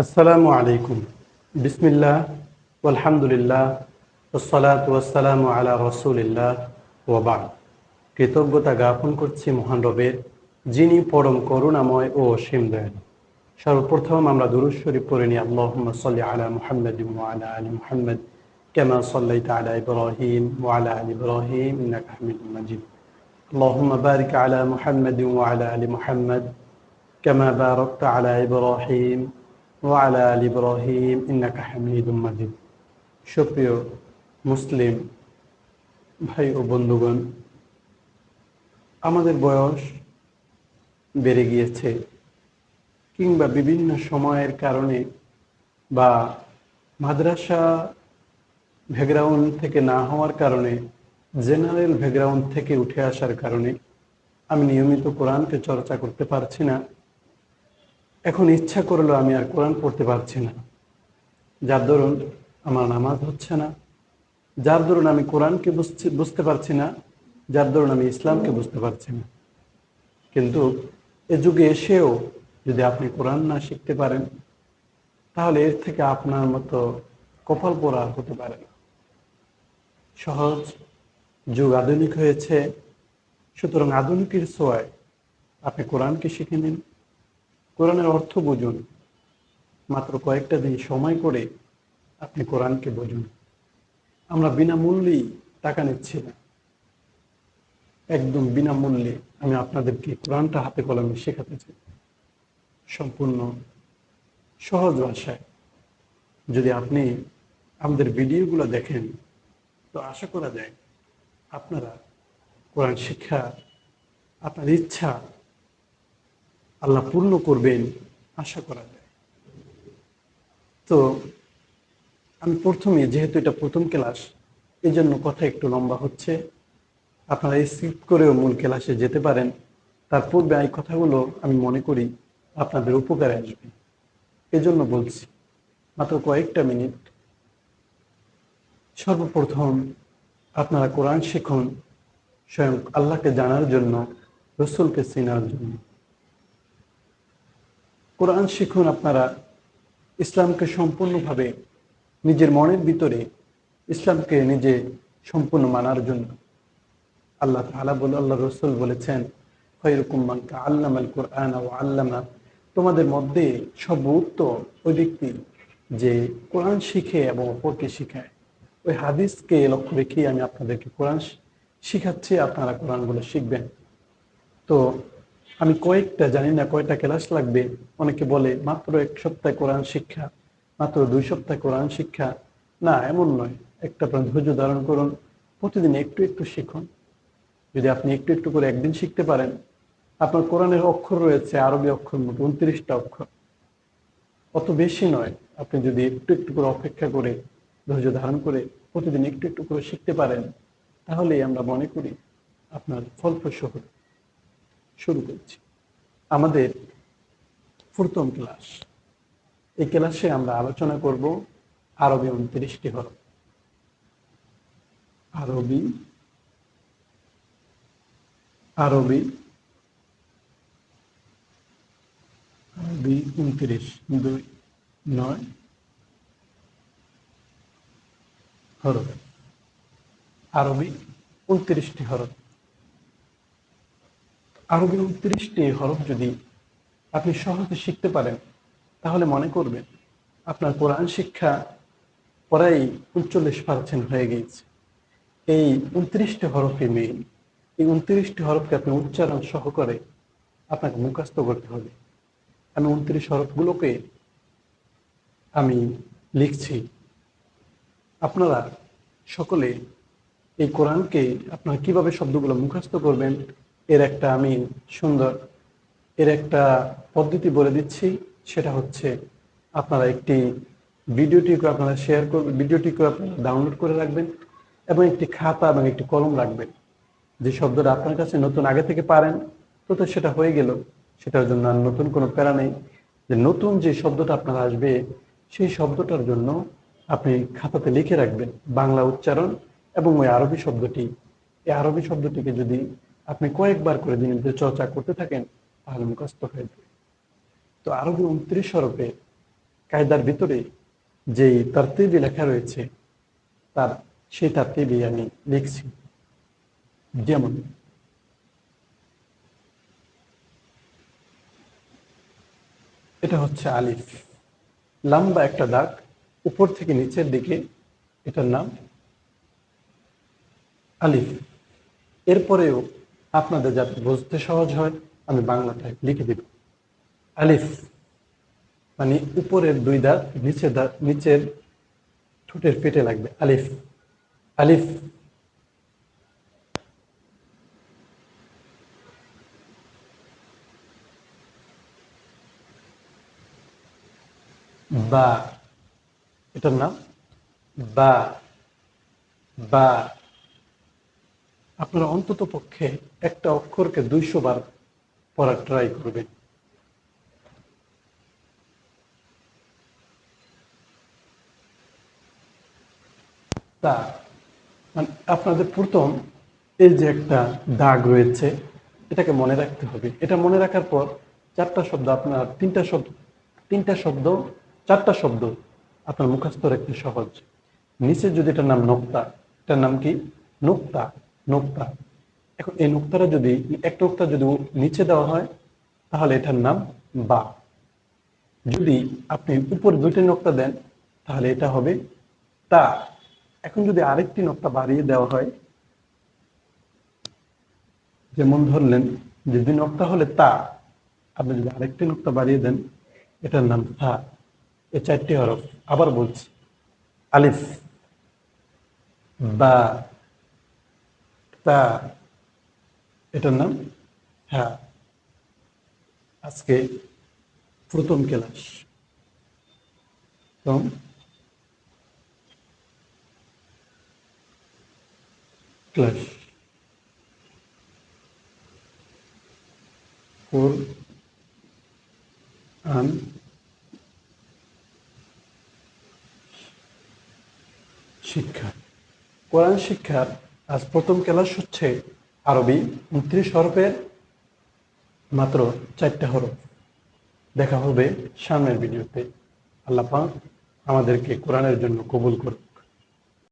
আসসালামু আলাইকুম। বিসমিল্লাহ, আলহামদুলিল্লাহ, ওয়াসসালাতু ওয়াসসালামু আলা রাসূলিল্লাহ ওয়া বা'দ। কৃতজ্ঞতা জ্ঞাপন করছি মহান রবের, যিনি পরম করুণাময় ও অসীম দয়ালু। সর্বপ্রথম আমরা দুরূদ শরীফ পড়ে নিই। আল্লাহুম্মা সাল্লি আলা মুহাম্মাদিন ওয়া আলা আলি মুহাম্মাদ কামা সাল্লাইতা আলা ইব্রাহিম ওয়া আলা আলি ইব্রাহিম ইন্নাকা হামিদুম মাজিদ। আল্লাহুম্মা বারিক আলা মুহাম্মাদিন ওয়া আলা আলি মুহাম্মাদ কামা বারাকতা আলা ইব্রাহিম ওয়া আলা আলি ইব্রাহিম ইন্নাকা হামিদুম মাজিদ। সুপ্রিয় মুসলিম ভাই ও বন্ধুগণ, আমাদের বয়স বেড়ে গিয়েছে, কিংবা বিভিন্ন সময়ের কারণে বা মাদ্রাসা ব্যাকগ্রাউন্ড থেকে না হওয়ার কারণে, জেনারেল ব্যাকগ্রাউন্ড থেকে উঠে আসার কারণে আমি নিয়মিত কোরআনকে চর্চা করতে পারছি না। এখন ইচ্ছা করলেও আমি আর কোরআন পড়তে পারছি না, যার দরুন আমার নামাজ হচ্ছে না, যার দরুন আমি কোরআনকে বুঝতে পারছি না, যার দরুন আমি ইসলামকে বুঝতে পারছি না। কিন্তু এ যুগে এসেও যদি আপনি কোরআন না শিখতে পারেন, তাহলে এর থেকে আপনার মতো কপাল পোড়া আর হতে পারে না। সহজ যুগ আধুনিক হয়েছে, সুতরাং আধুনিকের ছোঁয়ায় আপনি কোরআনকে শিখে নিন, কোরআনের অর্থ বুঝুন। মাত্র কয়েকটা দিন সময় করে আপনি কোরআনকে বুঝুন। আমরা বিনামূল্যেই টাকা নিচ্ছি না, একদম বিনামূল্যে আমি আপনাদেরকে কোরআনটা হাতে কলমে শেখাতে চাই, সম্পূর্ণ সহজ ভাষায়। যদি আপনি আমাদের ভিডিওগুলো দেখেন, তো আশা করা যায় আপনারা কোরআন শিক্ষা, আপনার ইচ্ছা আল্লাহ পূর্ণ করবেন, আশা করা যায়। তো আমি প্রথমে, যেহেতু এটা প্রথম ক্লাস, এই জন্য কথা একটু লম্বা হচ্ছে। আপনারা স্কিপ করেও মূল ক্লাসে যেতে পারেন। তার পূর্বে এই কথাগুলো আমি মনে করি আপনাদের উপকারে আসবে, এজন্য বলছি। মাত্র কয়েকটা মিনিট। সর্বপ্রথম আপনারা কোরআন শিখুন স্বয়ং আল্লাহকে জানার জন্য, রসুলকে চেনার জন্য। কোরআন শিখুন আপনারা ইসলামকে সম্পূর্ণভাবে নিজের মনের ভিতরে, ইসলামকে নিজে সম্পূর্ণ মানার জন্য। আল্লাহ তাআলা বলে, আল্লাহ রসুল বলেছেন, খায়রুকুম মান তাআল্লামাল কুরআন ওয়া আল্লামা, তোমাদের মধ্যে সর্বোত্তম ওই ব্যক্তি যে কোরআন শিখে এবং অপরকে শিখায়। ওই হাদিসকে লক্ষ্য রেখেই আমি আপনাদেরকে কোরআন শিখাচ্ছি, আপনারা কোরআনগুলো শিখবেন। তো আমি কয়েকটা, জানি না কয়টা ক্লাস লাগবে। অনেকে বলে মাত্র 1 সপ্তাহ কোরআন শিক্ষা, মাত্র 2 সপ্তাহ কোরআন শিক্ষা। না, এমন নয়। একটা ধৈর্য ধারণ করুন, প্রতিদিন একটু একটু শিখুন। যদি আপনি একটু একটু করে একদিন শিখতে পারেন, আপনার কোরআনের অক্ষর রয়েছে আরবি অক্ষর মোট 29টা অক্ষর, অত বেশি নয়। আপনি যদি একটু একটু করে অপেক্ষা করে, ধৈর্য ধারণ করে প্রতিদিন একটু একটু করে শিখতে পারেন, তাহলেই আমরা মনে করি আপনার ফলপ্রসূ হবে। শুরু করছি আমাদের প্রথম ক্লাস। এই ক্লাসে আমরা আলোচনা করব আরবি 29টি হরফ। আরবি আরবি আরবি 29, 2, 9 হরফ। আরবি 29টি হরফ। আরবি 29টি হরফ যদি আপনি সহজে শিখতে পারেন, তাহলে মনে করবেন আপনার কোরআন শিক্ষা প্রায় 39% হয়ে গিয়েছে। এই 29টি হরফই মেইন। এই 29টি হরফকে আপনি উচ্চারণ সহকারে আপনাকে মুখস্থ করতে হবে। আমি 29 হরফগুলোকে আমি লিখছি। আপনারা সকলে এই কোরআনকে আপনারা কিভাবে শব্দগুলো মুখস্থ করবেন, এর একটা আমি সুন্দর এর একটা পদ্ধতি বলে দিচ্ছি। সেটা হচ্ছে, আপনারা একটি ভিডিওটিকে আপনারা শেয়ার করবেন, ভিডিওটিকে আপনারা ডাউনলোড করে রাখবেন এবং একটি খাতা এবং একটি কলম রাখবেন। যে শব্দটা আপনার কাছে নতুন, আগে থেকে পারেন তো সেটা হয়ে গেল, সেটার জন্য আর নতুন কোনো প্যারা নেই। যে নতুন যে শব্দটা আপনার আসবে, সেই শব্দটার জন্য আপনি খাতাতে লিখে রাখবেন বাংলা উচ্চারণ এবং ওই আরবি শব্দটি। এই আরবি শব্দটিকে যদি আপনি কয়েকবার করে দিনের ভিতরে চর্চা করতে থাকেন, তাহলে মুখস্থ হয়ে যাবে। তো আরবি 29 হরফে কায়দার ভিতরে যেই তারতিবি লেখা রয়েছে তার সেই তারতিবি আমি লিখছি। যেমন এটা হচ্ছে আলিফ, লম্বা একটা দাগ উপর থেকে নিচের দিকে, এটার নাম আলিফ। এরপরেও আপনাদের যাতে বুঝতে সহজ হয় আমি বাংলাটায় লিখে দেব। আলিফ মানে উপরের দুই দাঁত নিচের ঠোঁটের পেটে লাগবে। আলিফ, আলিফ। বা, এটার নাম বা, বা। আপনারা অন্তত পক্ষে একটা অক্ষরকে 200 বার পড়ার ট্রাই করবেন। তা মানে আপনাদের প্রথম এই যে একটা দাগ রয়েছে এটাকে মনে রাখতে হবে। এটা মনে রাখার পর চারটা শব্দ আপনার তিনটা শব্দ চারটা শব্দ আপনার মুখস্থ রাখতে সহজ। নিচে যদি এটার নাম নোক্তা, এটার নাম কি? নোক্তা, নোক্তা। এখন এই নোক্তাটা যদি একটা নোক্তা যদি নিচে দেওয়া হয় তাহলে এটার নাম বা। যদি আপনি উপরে দুইটা নোক্তা দেন তাহলে এটা হবে তা। এখন যদি আরেকটি নোক্তা বাড়িয়ে দেওয়া হয়, যেমন ধরলেন যে 2 নোক্তা হলে তা, আপনি যদি আরেকটি নোক্তা বাড়িয়ে দেন এটার নাম থা। এই 4টি হরফ। আবার বলছি, আলিফ, বা, তা, এটার নাম হ্যাঁ। আজকে প্রথম প্রথম ক্লাস কোরআন শিক্ষা। কোরআন শিক্ষার আজ প্রথম ক্লাস হচ্ছে আরবি 29 হরফের মাত্র 4টা হরফ। দেখা হবে সামনের ভিডিওতে। আল্লাহ পাক আমাদেরকে কোরআনের জন্য কবুল করুন।